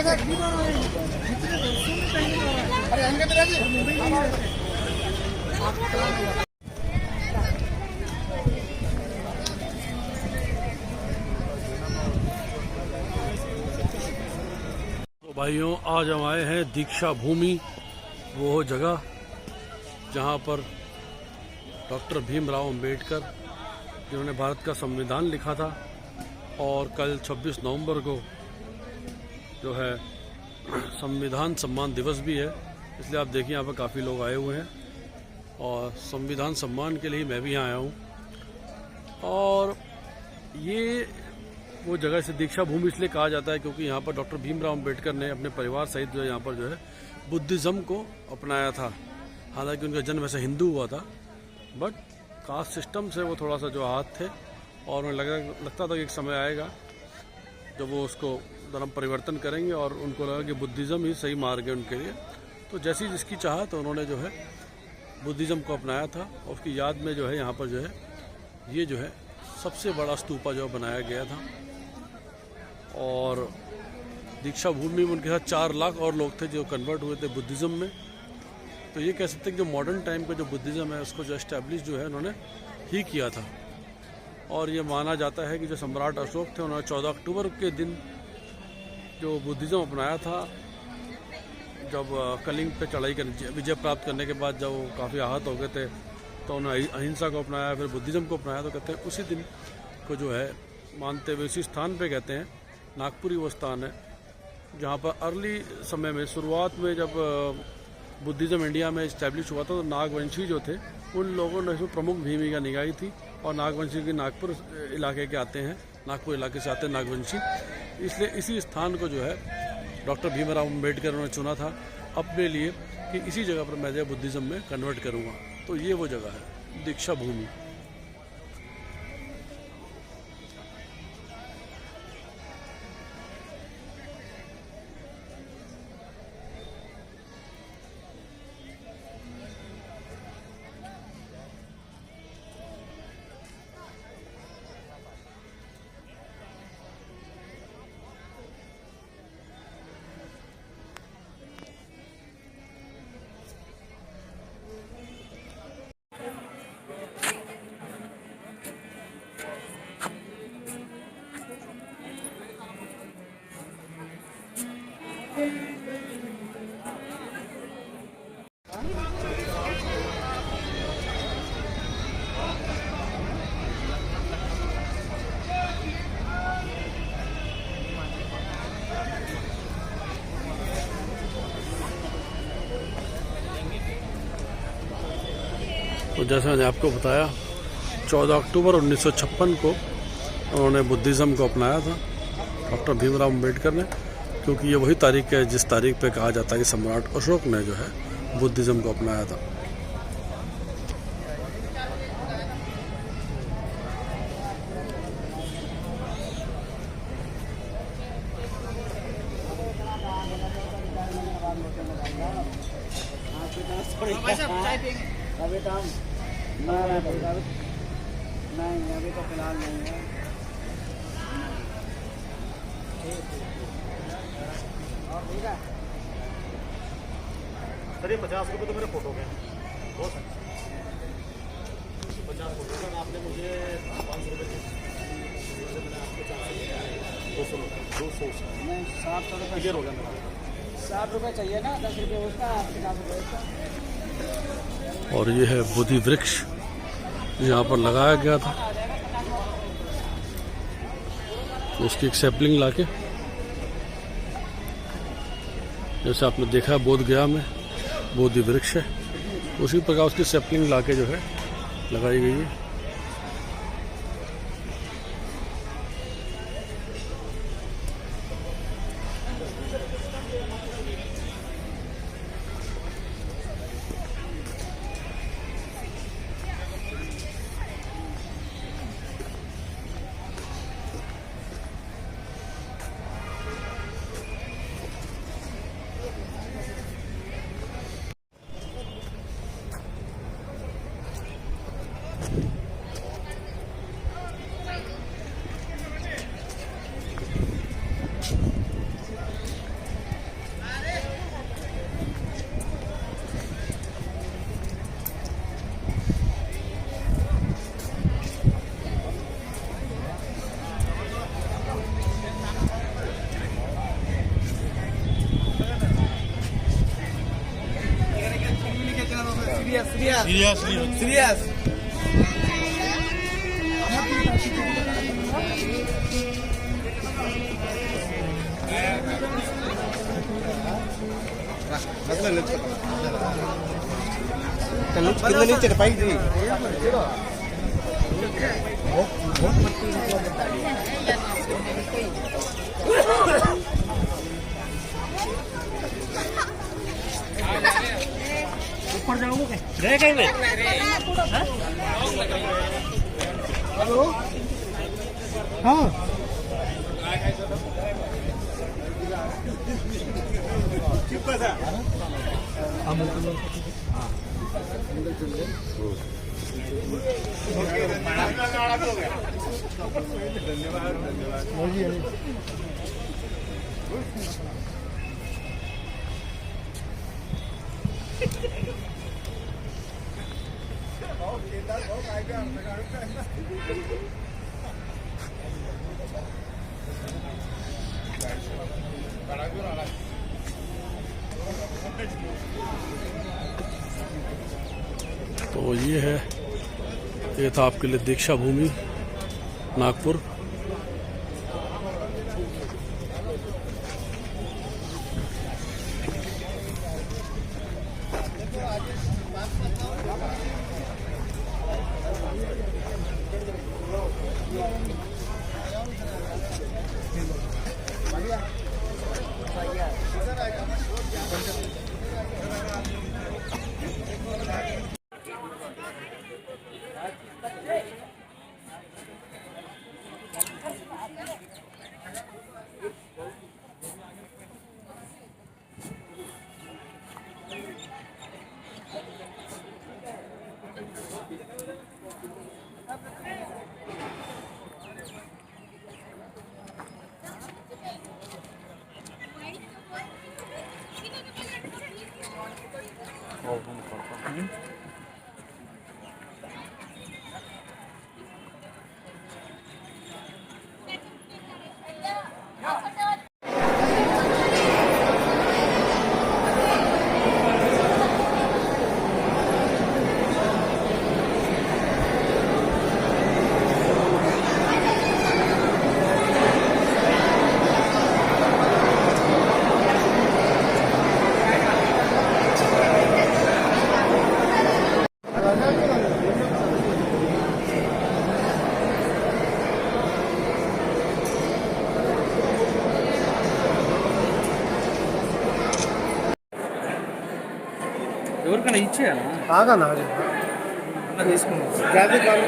भाइयों, आज हम आए हैं दीक्षा भूमि, वो जगह जहां पर डॉक्टर भीमराव अंबेडकर, जिन्होंने भारत का संविधान लिखा था, और कल 26 नवंबर को जो है संविधान सम्मान दिवस भी है, इसलिए आप देखिए यहाँ पर काफ़ी लोग आए हुए हैं और संविधान सम्मान के लिए मैं भी यहाँ आया हूँ। और ये वो जगह इसे दीक्षा भूमि इसलिए कहा जाता है क्योंकि यहाँ पर डॉक्टर भीमराव अंबेडकर ने अपने परिवार सहित जो है यहाँ पर जो है बुद्धिज़्म को अपनाया था। हालांकि उनका जन्म वैसे हिंदू हुआ था, बट कास्ट सिस्टम से वो थोड़ा सा जो आहत थे और उन्हें लगता था कि एक समय आएगा जब वो उसको धर्म परिवर्तन करेंगे और उनको लगा कि बुद्धिज़्म ही सही मार्ग है उनके लिए। तो जैसी जिसकी चाह तो उन्होंने जो है बुद्धिज़्म को अपनाया था और उसकी याद में जो है यहाँ पर जो है ये जो है सबसे बड़ा स्तूपा जो बनाया गया था। और दीक्षा भूमि में उनके साथ 4 लाख और लोग थे जो कन्वर्ट हुए थे बुद्धिज़्म में। तो ये कह सकते हैं कि जो मॉडर्न टाइम का जो बुद्धिज़्म है उसको जो एस्टैब्लिश जो है उन्होंने ही किया था। और ये माना जाता है कि जो सम्राट अशोक थे उन्होंने 14 अक्टूबर के दिन जो बुद्धिज़्म अपनाया था, जब कलिंग पे चढ़ाई कर विजय प्राप्त करने के बाद जब वो काफ़ी आहत हो गए थे तो उन्होंने अहिंसा को अपनाया, फिर बुद्धिज़्म को अपनाया। तो कहते हैं उसी दिन को जो है मानते हुए इसी स्थान पे कहते हैं नागपुरी वो स्थान है जहाँ पर अर्ली समय में शुरुआत में जब बुद्धिज़्म इंडिया में इस्टेब्लिश हुआ था तो नागवंशी जो थे उन लोगों ने इसमें प्रमुख भूमिका निभाई थी। और नागवंशी के नागपुर इलाके के आते हैं, नागपुर इलाके से आते हैं नागवंशी, इसलिए इसी स्थान को जो है डॉक्टर भीमराव अंबेडकर उन्होंने चुना था अपने लिए कि इसी जगह पर मैं जो बुद्धिज़्म में कन्वर्ट करूँगा। तो ये वो जगह है दीक्षा भूमि। तो जैसे मैंने आपको बताया 14 अक्टूबर 1956 को उन्होंने बुद्धिज़्म को अपनाया था डॉक्टर भीमराव अंबेडकर ने, क्योंकि ये वही तारीख है जिस तारीख पे कहा जाता है कि सम्राट अशोक ने जो है बुद्धिज़्म को अपनाया था। नहीं अभी तो फिलहाल नहीं है। सर ये 50 रुपये तो मेरे फोटो के बहुत 50 फोटो का आपने मुझे 500 रुपये मैंने आपको 200 नहीं 700 रुपये क्लियर हो गया मेरा। 60 रुपये चाहिए ना, 10 रुपये उसका 50 रुपये उसका। और ये है बोधि वृक्ष यहाँ पर लगाया गया था, उसकी एक सैपलिंग लाके, जैसे आपने देखा बोध गया में बोधि वृक्ष है, उसी प्रकार उसकी सैपलिंग लाके जो है लगाई गई है। కింద నుంచి పైకి ऊपर जाओगे हेलो हाँ तो ये था आपके लिए दीक्षा भूमि नागपुर। ఎవరికైనా ఇచ్చేయాలా ఆగానా తీసుకున్నాం జాతి కాదు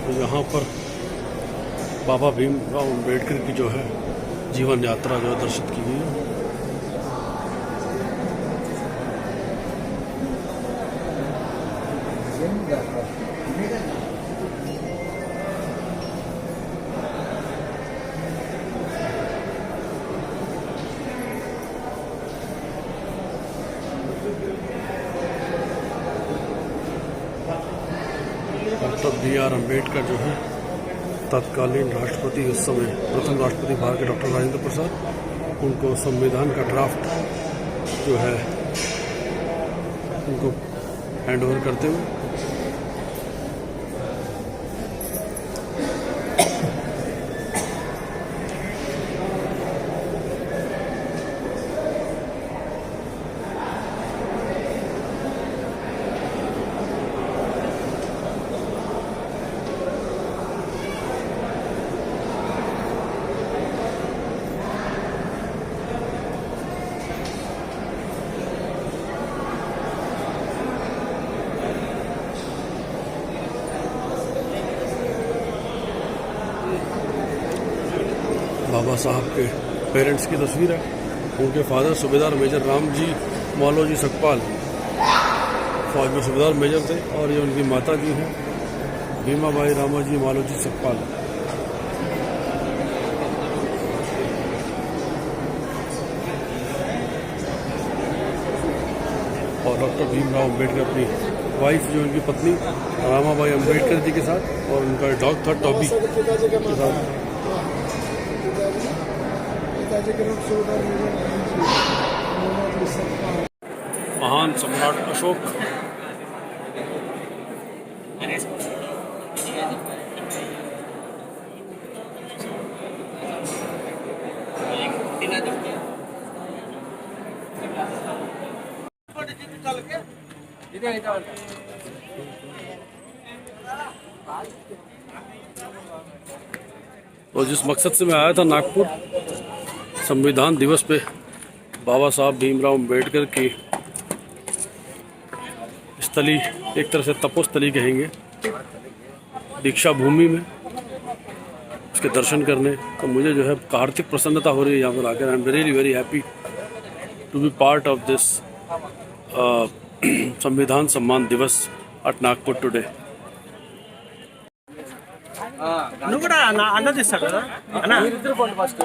तो यहाँ पर बाबा भीमराव अम्बेडकर की जो है जीवन यात्रा जो है दर्शित की गई है। Doctor B.R. अम्बेडकर जो है तत्कालीन राष्ट्रपति, उस समय प्रथम राष्ट्रपति भारत के डॉक्टर राजेंद्र प्रसाद, उनको संविधान का ड्राफ्ट जो है उनको हैंड ओवर करते हुए। बाबा साहब के पेरेंट्स की तस्वीर है। उनके फादर सूबेदार मेजर रामजी मौलवी सकपाल फौज में सूबेदार मेजर थे, और ये उनकी माता जी हैं भीमाबाई रामाजी मौलवी सकपाल। और डॉक्टर भीमराव अम्बेडकर अपनी वाइफ जो उनकी पत्नी रामाबाई अम्बेडकर जी के साथ, और उनका डॉग था टॉबी के साथ। महान सम्राट अशोक तो जिस मकसद से मैं आया था नागपुर, संविधान दिवस पे बाबा साहब भीमराव अम्बेडकर की स्थली, एक तरह से तपोस्थली कहेंगे, दीक्षा भूमि में उसके दर्शन करने, तो मुझे जो है आर्थिक प्रसन्नता हो रही है यहाँ पर आकर। I am really very happy to be part of this संविधान सम्मान दिवस एट नागपुर टुडे। నువ్వు కూడా అన్న తీస్తాడు కదా అన్న ఫస్ట్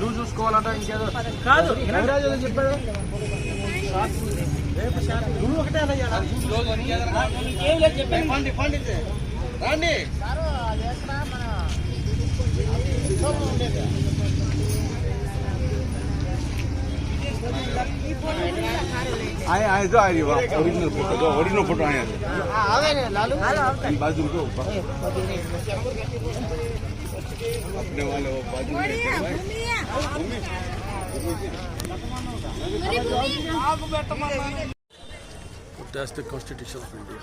నువ్వు చూసుకోవాలంట ఇంకేదో కాదు చెప్పాడు నువ్వు ఒకటే రండి आया जो आया ओरिजिनल फोटो आया बाजू को अपने वाले वो बाजू That's the Constitution of India,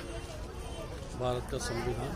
Bharat का संविधान।